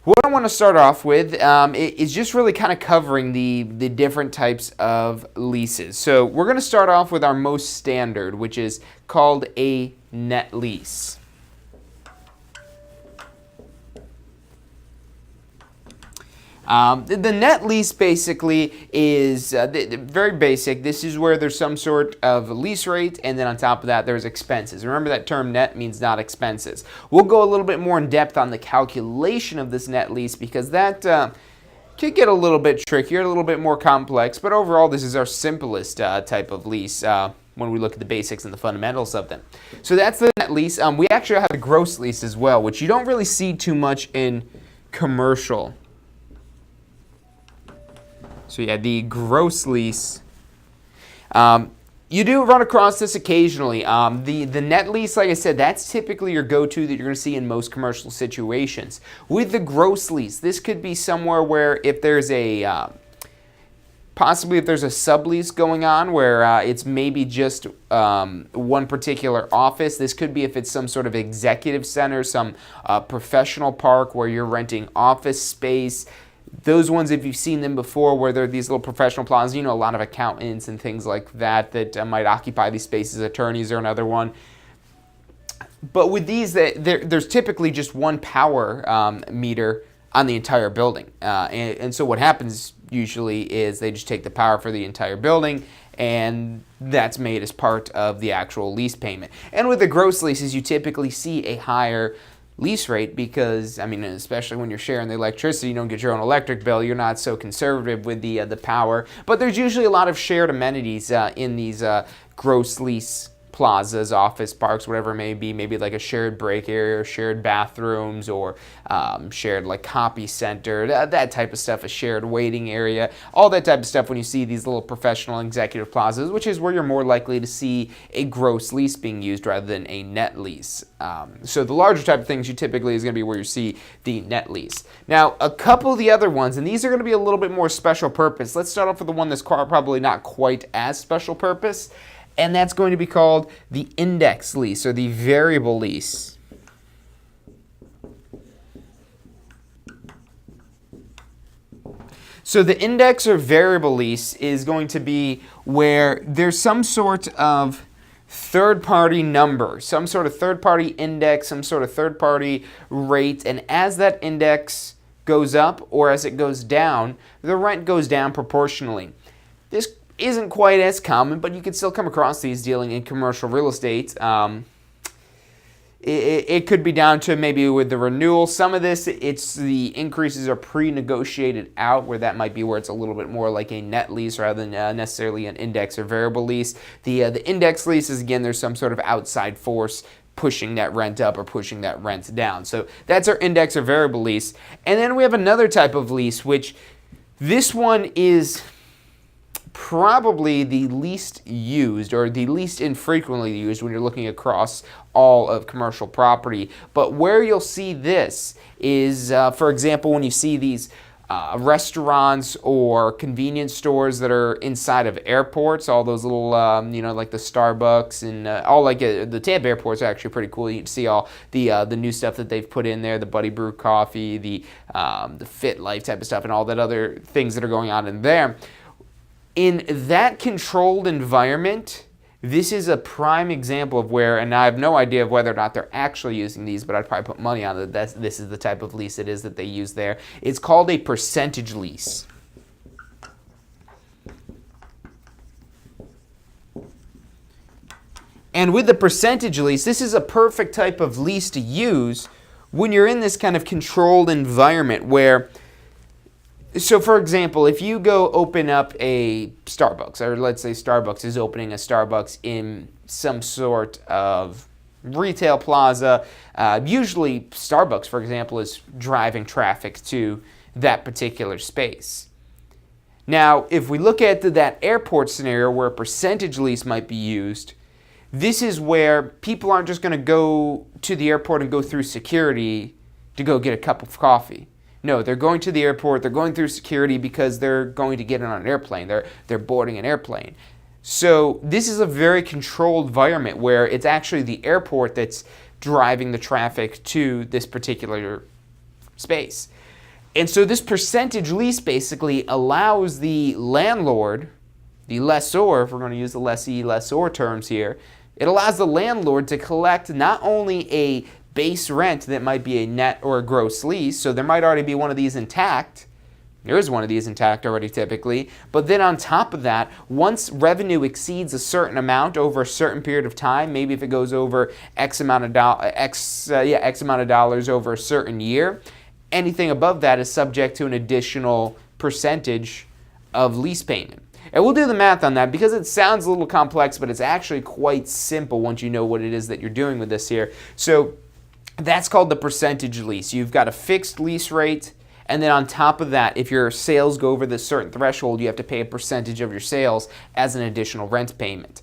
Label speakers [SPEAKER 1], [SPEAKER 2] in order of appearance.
[SPEAKER 1] What I want to start off with is just really kind of covering the different types of leases. So we're going to start off with our most standard, which is called a net lease. The net lease basically is very basic. This is where there's some sort of lease rate, and then on top of that there's expenses. Remember that term net means not expenses. We'll go a little bit more in depth on the calculation of this net lease because that could get a little bit trickier, a little bit more complex, but overall this is our simplest type of lease when we look at the basics and the fundamentals of them. So that's the net lease. We actually have a gross lease as well, which you don't really see too much in commercial. So yeah, the gross lease. You do run across this occasionally. The net lease, like I said, that's typically your go-to that you're going to see in most commercial situations. With the gross lease, this could be somewhere where if there's a possibly if there's a sublease going on where it's maybe just one particular office. This could be if it's some sort of executive center, some professional park where you're renting office space. Those ones, if you've seen them before, where they're these little professional plazas, you know, a lot of accountants and things like that might occupy these spaces. Attorneys are another one. But with these, there's typically just one power meter on the entire building. And so what happens usually is they just take the power for the entire building, and that's made as part of the actual lease payment. And with the gross leases, you typically see a higher lease rate because, I mean, especially when you're sharing the electricity, you don't get your own electric bill, you're not so conservative with the power. But there's usually a lot of shared amenities in these gross lease plazas, office parks, whatever it may be, maybe like a shared break area, or shared bathrooms, or shared like copy center, that type of stuff, a shared waiting area, all that type of stuff when you see these little professional executive plazas, which is where you're more likely to see a gross lease being used rather than a net lease. So the larger type of things you typically is going to be where you see the net lease. Now, a couple of the other ones, and these are going to be a little bit more special purpose. Let's start off with the one that's probably not quite as special purpose, and that's going to be called the index lease or the variable lease. So the index or variable lease is going to be where there's some sort of third-party number, some sort of third-party index, some sort of third-party rate, and as that index goes up or as it goes down, the rent goes down proportionally. This isn't quite as common, but you can still come across these dealing in commercial real estate. It could be down to maybe with the renewal. Some of this, it's the increases are pre-negotiated out, where that might be where it's a little bit more like a net lease rather than necessarily an index or variable lease. The index lease is, again, there's some sort of outside force pushing that rent up or pushing that rent down. So that's our index or variable lease. And then we have another type of lease, which this one is probably the least used or the least infrequently used when you're looking across all of commercial property. But where you'll see this is, for example, when you see these restaurants or convenience stores that are inside of airports, all those little, like the Starbucks and all like the Tampa airports are actually pretty cool. You can see all the new stuff that they've put in there, the Buddy Brew coffee, the Fit Life type of stuff, and all that other things that are going on in there. In that controlled environment, this is a prime example of where, and I have no idea of whether or not they're actually using these, but I'd probably put money on it that this is the type of lease it is that they use there. It's called a percentage lease. And with the percentage lease, this is a perfect type of lease to use when you're in this kind of controlled environment where, so for example, if you go open up a Starbucks, or let's say Starbucks is opening a Starbucks in some sort of retail plaza, usually Starbucks, for example, is driving traffic to that particular space. Now, if we look at that airport scenario where a percentage lease might be used, this is where people aren't just going to go to the airport and go through security to go get a cup of coffee. No, they're going to the airport, they're going through security because they're going to get on an airplane, they're boarding an airplane. So this is a very controlled environment where it's actually the airport that's driving the traffic to this particular space. And so this percentage lease basically allows the landlord, the lessor, if we're going to use the lessee, lessor terms here, it allows the landlord to collect not only a base rent that might be a net or a gross lease, so there might already be one of these intact. There is one of these intact already typically, but then on top of that, once revenue exceeds a certain amount over a certain period of time, maybe if it goes over X amount of dollars over a certain year, anything above that is subject to an additional percentage of lease payment. And we'll do the math on that because it sounds a little complex, but it's actually quite simple once you know what it is that you're doing with this here. So that's called the percentage lease. You've got a fixed lease rate, and then on top of that, if your sales go over this certain threshold, you have to pay a percentage of your sales as an additional rent payment.